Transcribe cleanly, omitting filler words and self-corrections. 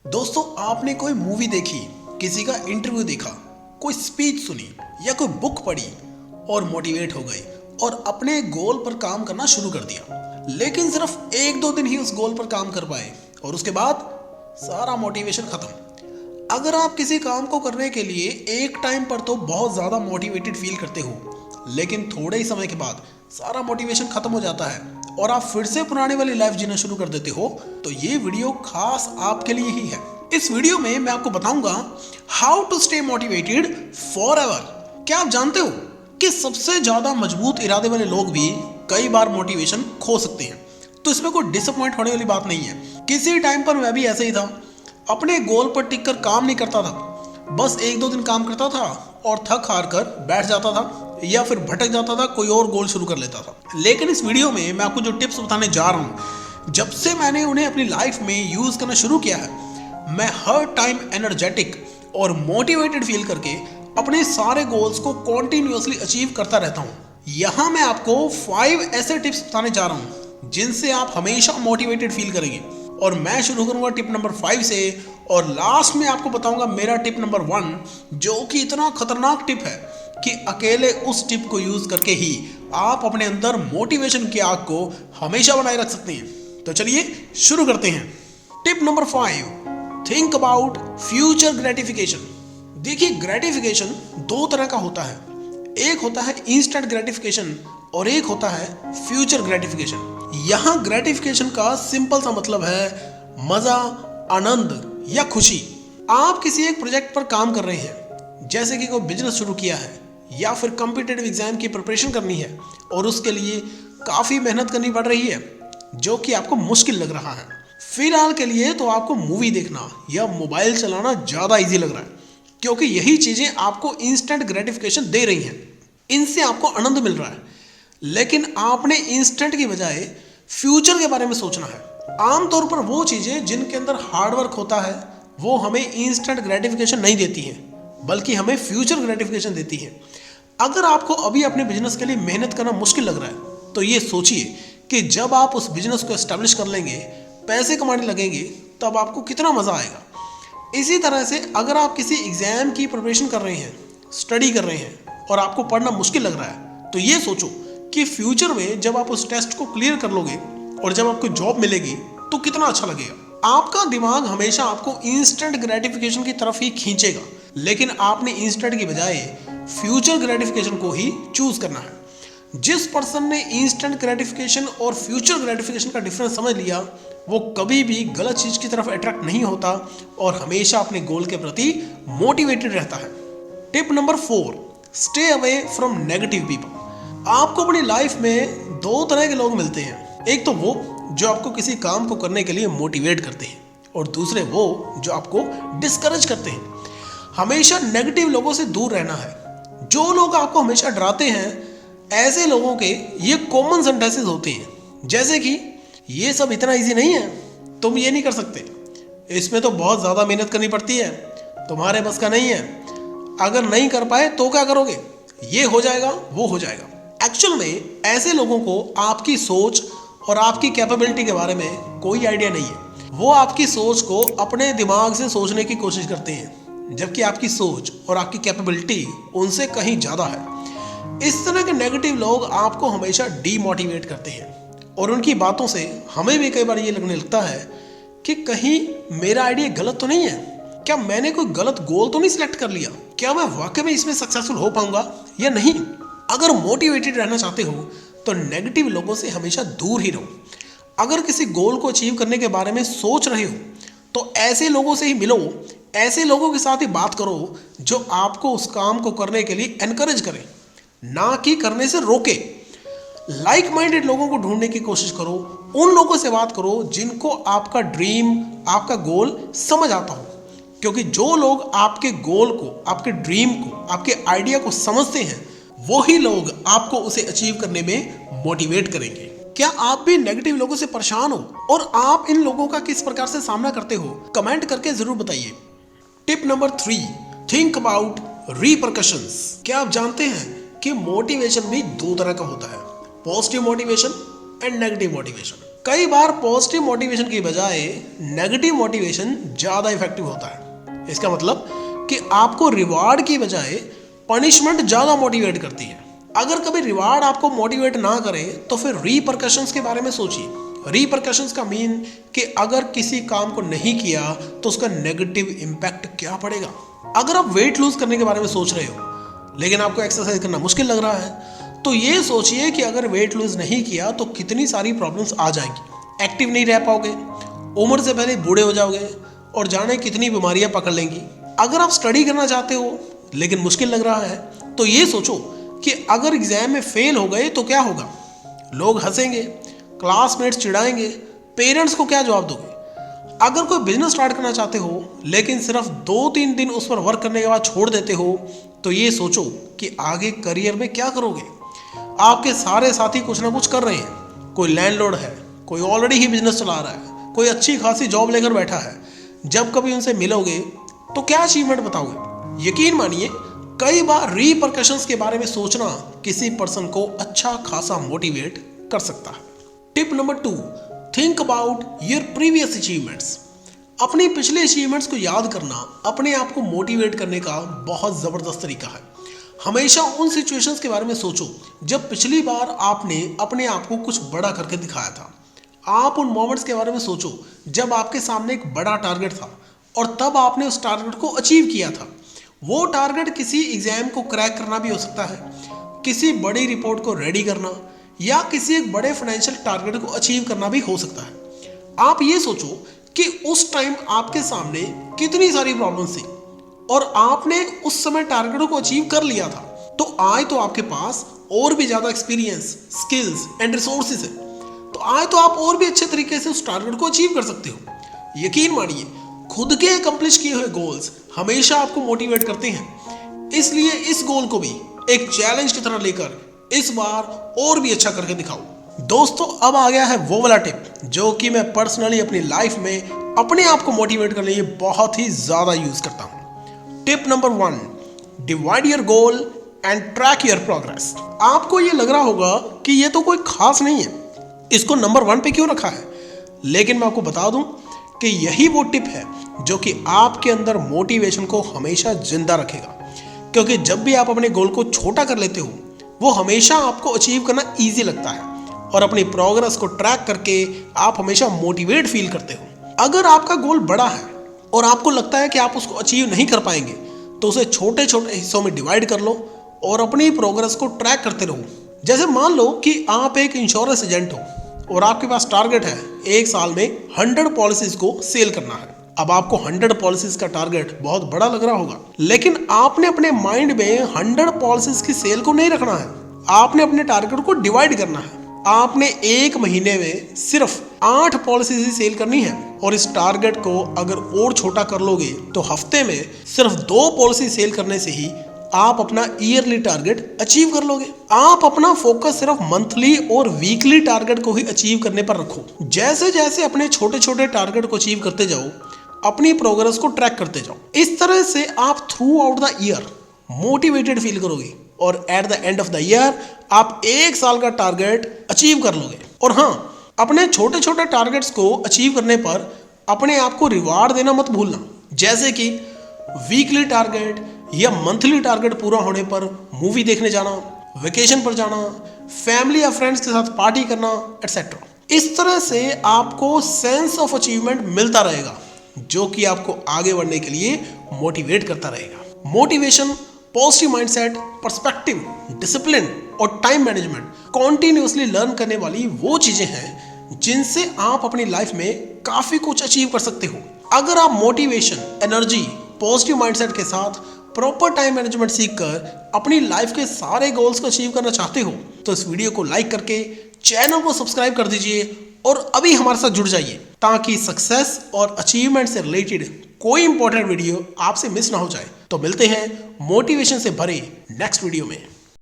दोस्तों, आपने कोई मूवी देखी, किसी का इंटरव्यू देखा, कोई स्पीच सुनी या कोई बुक पढ़ी और मोटिवेट हो गए और अपने गोल पर काम करना शुरू कर दिया। लेकिन सिर्फ एक दो दिन ही उस गोल पर काम कर पाए और उसके बाद सारा मोटिवेशन खत्म। अगर आप किसी काम को करने के लिए एक टाइम पर तो बहुत ज़्यादा मोटिवेटेड फील करते हो, लेकिन थोड़े ही समय के बाद सारा मोटिवेशन खत्म हो जाता है और आप फिर से पुरानी वाली लाइफ जीना शुरू कर देते हो, तो ये वीडियो खास आपके लिए ही है। इस वीडियो में मैं आपको बताऊंगा how to stay motivated forever. क्या आप जानते हो कि सबसे ज्यादा मजबूत इरादे वाले लोग भी कई बार मोटिवेशन खो सकते हैं? तो इसमें कोई डिसअपॉइंट होने वाली बात नहीं है। किसी टाइम पर मैं भी ऐसे ही था, अपने गोल पर टिक कर काम नहीं करता था, बस एक दो दिन काम करता था और थक हार कर बैठ जाता था या फिर भटक जाता था, कोई और गोल शुरू कर लेता था। लेकिन इस वीडियो में मैं आपको जो टिप्स बताने जा रहा हूँ, जब से मैंने उन्हें अपनी लाइफ में यूज करना शुरू किया है, मैं हर टाइम एनर्जेटिक और मोटिवेटेड फील करके अपने सारे गोल्स को कॉन्टिन्यूसली अचीव करता रहता हूँ। यहाँ मैं आपको 5 ऐसे टिप्स बताने जा रहा हूँ जिनसे आप हमेशा मोटिवेटेड फील करेंगे। और मैं शुरू करूंगा टिप नंबर 5 से और लास्ट में आपको बताऊंगा मेरा टिप नंबर 1, जो कि इतना खतरनाक टिप है कि अकेले उस टिप को यूज करके ही आप अपने अंदर मोटिवेशन की आग को हमेशा बनाए रख सकते हैं। तो चलिए शुरू करते हैं। Tip number 5, think about future gratification. देखिए, ग्रेटिफिकेशन दो तरह का होता है। एक होता है इंस्टेंट ग्रेटिफिकेशन और एक होता है फ्यूचर ग्रेटिफिकेशन। यहाँ ग्रेटिफिकेशन का सिंपल सा मतलब है मजा, आनंद या खुशी। आप किसी एक प्रोजेक्ट पर काम कर रहे हैं, जैसे कि कोई बिजनेस शुरू किया है या फिर कॉम्पिटिटिव एग्जाम की प्रिपरेशन करनी है और उसके लिए काफ़ी मेहनत करनी पड़ रही है, जो कि आपको मुश्किल लग रहा है। फिलहाल के लिए तो आपको मूवी देखना या मोबाइल चलाना ज़्यादा इजी लग रहा है, क्योंकि यही चीज़ें आपको इंस्टेंट ग्रेटिफिकेशन दे रही हैं, इनसे आपको आनंद मिल रहा है। लेकिन आपने इंस्टेंट की बजाय फ्यूचर के बारे में सोचना है। आमतौर पर वो चीज़ें जिनके अंदर हार्डवर्क होता है वो हमें इंस्टेंट ग्रेटिफिकेशन नहीं देती हैं, बल्कि हमें फ्यूचर ग्रेटिफिकेशन देती है। अगर आपको अभी अपने बिजनेस के लिए मेहनत करना मुश्किल लग रहा है, तो ये सोचिए कि जब आप उस बिजनेस को एस्टेब्लिश कर लेंगे, पैसे कमाने लगेंगे, तब आपको कितना मज़ा आएगा। इसी तरह से अगर आप किसी एग्ज़ाम की प्रिपरेशन कर रहे हैं, स्टडी कर रहे हैं और आपको पढ़ना मुश्किल लग रहा है, तो ये सोचो कि फ्यूचर में जब आप उस टेस्ट को क्लियर कर लोगे और जब आपको जॉब मिलेगी तो कितना अच्छा लगेगा। आपका दिमाग हमेशा आपको इंस्टेंट ग्रेटिफिकेशन की तरफ ही खींचेगा, लेकिन आपने इंस्टेंट की बजाय फ्यूचर ग्रेटिफिकेशन को ही चूज करना है। जिस पर्सन ने इंस्टेंट ग्रेटिफिकेशन और फ्यूचर ग्रेटिफिकेशन का डिफरेंस समझ लिया, वो कभी भी गलत चीज की तरफ अट्रैक्ट नहीं होता और हमेशा अपने गोल के प्रति मोटिवेटेड रहता है। Tip number 4, stay away from negative people. आपको अपनी लाइफ में दो तरह के लोग मिलते हैं। एक तो वो जो आपको किसी काम को करने के लिए मोटिवेट करते हैं और दूसरे वो जो आपको डिस्करेज करते हैं। हमेशा नेगेटिव लोगों से दूर रहना है। जो लोग आपको हमेशा डराते हैं, ऐसे लोगों के ये कॉमन सेंटेंसेस होते हैं, जैसे कि ये सब इतना इजी नहीं है, तुम ये नहीं कर सकते, इसमें तो बहुत ज़्यादा मेहनत करनी पड़ती है, तुम्हारे बस का नहीं है, अगर नहीं कर पाए तो क्या करोगे, ये हो जाएगा वो हो जाएगा। एक्चुअल में ऐसे लोगों को आपकी सोच और आपकी कैपेबिलिटी के बारे में कोई आइडिया नहीं है। वो आपकी सोच को अपने दिमाग से सोचने की कोशिश करते हैं, जबकि आपकी सोच और आपकी कैपेबिलिटी उनसे कहीं ज़्यादा है। इस तरह के नेगेटिव लोग आपको हमेशा डीमोटिवेट करते हैं और उनकी बातों से हमें भी कई बार ये लगने लगता है कि कहीं मेरा आइडिया गलत तो नहीं है, क्या मैंने कोई गलत गोल तो नहीं सिलेक्ट कर लिया, क्या मैं वाकई में इसमें सक्सेसफुल हो पाऊंगा या नहीं। अगर मोटिवेटेड रहना चाहते हो तो नेगेटिव लोगों से हमेशा दूर ही रहो। अगर किसी गोल को अचीव करने के बारे में सोच रहे हो तो ऐसे लोगों से ही मिलो, ऐसे लोगों के साथ ही बात करो जो आपको उस काम को करने के लिए एनकरेज करें, ना कि करने से रोके। लाइक माइंडेड लोगों को ढूंढने की कोशिश करो, उन लोगों से बात करो जिनको आपका ड्रीम, आपका गोल समझ आता हो, क्योंकि जो लोग आपके गोल को, आपके ड्रीम को, आपके आइडिया को समझते हैं, वही लोग आपको उसे अचीव करने में मोटिवेट करेंगे। क्या आप भी नेगेटिव लोगों से परेशान हो और आप इन लोगों का किस प्रकार से सामना करते हो? कमेंट करके जरूर बताइए। Tip number 3, think about repercussions. क्या आप जानते हैं कि मोटिवेशन भी दो तरह का होता है, positive motivation and negative motivation. कई बार पॉजिटिव मोटिवेशन की बजाय नेगेटिव मोटिवेशन ज़्यादा इफेक्टिव होता है। इसका मतलब कि आपको रिवार्ड की बजाय पनिशमेंट ज़्यादा मोटिवेट करती है। अगर कभी रिवार्ड आपको मोटिवेट ना करे तो फिर रीपरकशंस के बारे में सोचिए। रीपरकशंस का मीन कि अगर किसी काम को नहीं किया तो उसका नेगेटिव इम्पैक्ट क्या पड़ेगा। अगर आप वेट लूज करने के बारे में सोच रहे हो लेकिन आपको एक्सरसाइज करना मुश्किल लग रहा है तो ये सोचिए कि अगर वेट लूज नहीं किया तो कितनी सारी प्रॉब्लम्स आ जाएंगी। एक्टिव नहीं रह पाओगे, उम्र से पहले बूढ़े हो जाओगे और जाने कितनी बीमारियां पकड़ लेंगी। अगर आप स्टडी करना चाहते हो लेकिन मुश्किल लग रहा है तो ये सोचो कि अगर एग्जाम में फेल हो गए तो क्या होगा। लोग हंसेंगे, क्लासमेट्स चिढ़ाएंगे, पेरेंट्स को क्या जवाब दोगे। अगर कोई बिजनेस स्टार्ट करना चाहते हो लेकिन सिर्फ 2-3 दिन उस पर वर्क करने के बाद छोड़ देते हो तो ये सोचो कि आगे करियर में क्या करोगे। आपके सारे साथी कुछ ना कुछ कर रहे हैं, कोई लैंडलॉर्ड है, कोई ऑलरेडी ही बिजनेस चला रहा है, कोई अच्छी खासी जॉब लेकर बैठा है। जब कभी उनसे मिलोगे तो क्या अचीवमेंट बताओगे। यकीन मानिए कई बार रीपरकशंस के बारे में सोचना किसी पर्सन को अच्छा खासा मोटिवेट कर सकता है। Tip number 2, think about your previous achievements. अपनी पिछले अचीवमेंट्स को याद करना अपने आप को मोटिवेट करने का बहुत ज़बरदस्त तरीका है। हमेशा उन सिचुएशंस के बारे में सोचो जब पिछली बार आपने अपने आप को कुछ बड़ा करके दिखाया था। आप उन मोमेंट्स के बारे में सोचो जब आपके सामने एक बड़ा टारगेट था और तब आपने उस टारगेट को अचीव किया था। वो टारगेट किसी एग्जाम को क्रैक करना भी हो सकता है, किसी बड़ी रिपोर्ट को रेडी करना या किसी एक बड़े फाइनेंशियल टारगेट को अचीव करना भी हो सकता है। आप ये सोचो कि उस टाइम आपके सामने कितनी सारी प्रॉब्लम्स थी और आपने उस समय टारगेटों को अचीव कर लिया था। तो आज तो आपके पास और भी ज़्यादा एक्सपीरियंस, स्किल्स एंड रिसोर्सेज है, तो आज तो आप और भी अच्छे तरीके से उस टारगेट को अचीव कर सकते हो। यकीन मानिए खुद के अकम्प्लिश किए हुए गोल्स हमेशा आपको मोटिवेट करते हैं। इसलिए इस गोल को भी एक चैलेंज की तरह लेकर इस बार और भी अच्छा करके दिखाओ। दोस्तों अब आ गया है वो वाला टिप जो कि मैं पर्सनली अपनी लाइफ में अपने आप को मोटिवेट करने के लिए बहुत ही ज़्यादा यूज़ करता हूँ। Tip number 1, divide your goal and track your progress. आपको ये लग रहा होगा कि ये तो कोई खास नहीं है, इसको नंबर 1 पे क्यों रखा है, लेकिन मैं आपको बता दूं कि यही वो टिप है जो कि आपके अंदर मोटिवेशन को हमेशा जिंदा रखेगा। क्योंकि जब भी आप अपने गोल को छोटा कर लेते हो वो हमेशा आपको अचीव करना ईजी लगता है और अपनी प्रोग्रेस को ट्रैक करके आप हमेशा मोटिवेट फील करते हो। अगर आपका गोल बड़ा है और आपको लगता है कि आप उसको अचीव नहीं कर पाएंगे तो उसे छोटे छोटे हिस्सों में डिवाइड कर लो और अपनी प्रोग्रेस को ट्रैक करते रहो। जैसे मान लो कि आप एक इंश्योरेंस एजेंट हो और आपके पास टारगेट है एक साल में 100 पॉलिसीज को सेल करना है। अब आपको 100 पॉलिसीज का टारगेट बहुत बड़ा लग रहा होगा, लेकिन आपने अपने माइंड में 100 पॉलिसीज की सेल को नहीं रखना है, आपने अपने टारगेट को डिवाइड करना है। आपने एक महीने में सिर्फ 8 पॉलिसीज ही सेल करनी है और इस टारगेट को अगर और छोटा कर लोगे तो हफ्ते में सिर्फ 2 पॉलिसी सेल करने से ही आप अपना ईयरली टारगेट अचीव कर लोगे। आप अपना फोकस सिर्फ मंथली और वीकली टारगेट को ही अचीव करने पर रखो। जैसे जैसे अपने छोटे छोटे टारगेट को अचीव करते जाओ अपनी प्रोग्रेस को ट्रैक करते जाओ। इस तरह से आप through out the year motivated feel करोगे और at the end of the year आप एक साल का टारगेट अचीव कर लोगे। और हाँ, अपने छोटे छोटे टारगेट्स को अचीव करने पर अपने आप को रिवार्ड देना मत भूलना, जैसे कि वीकली टारगेट या मंथली टारगेट पूरा होने पर मूवी देखने जाना, वेकेशन पर जाना, फैमिली या फ्रेंड्स के साथ पार्टी करना एटसेट्रा। इस तरह से आपको सेंस ऑफ अचीवमेंट मिलता रहेगा जो कि आपको आगे बढ़ने के लिए मोटिवेट करता रहेगा। Motivation, positive mindset, perspective, discipline और टाइम मैनेजमेंट कॉन्टिन्यूसली लर्न करने वाली वो चीजें हैं जिनसे आप अपनी लाइफ में काफी कुछ अचीव कर सकते हो। अगर आप मोटिवेशन, एनर्जी, पॉजिटिव माइंडसेट के साथ प्रॉपर टाइम मैनेजमेंट सीखकर अपनी लाइफ के सारे गोल्स को अचीव करना चाहते हो तो इस वीडियो को लाइक करके चैनल को सब्सक्राइब कर दीजिए और अभी हमारे साथ जुड़ जाइए ताकि सक्सेस और अचीवमेंट से रिलेटेड कोई इंपॉर्टेंट वीडियो आपसे मिस ना हो जाए। तो मिलते हैं मोटिवेशन से भरे नेक्स्ट वीडियो में।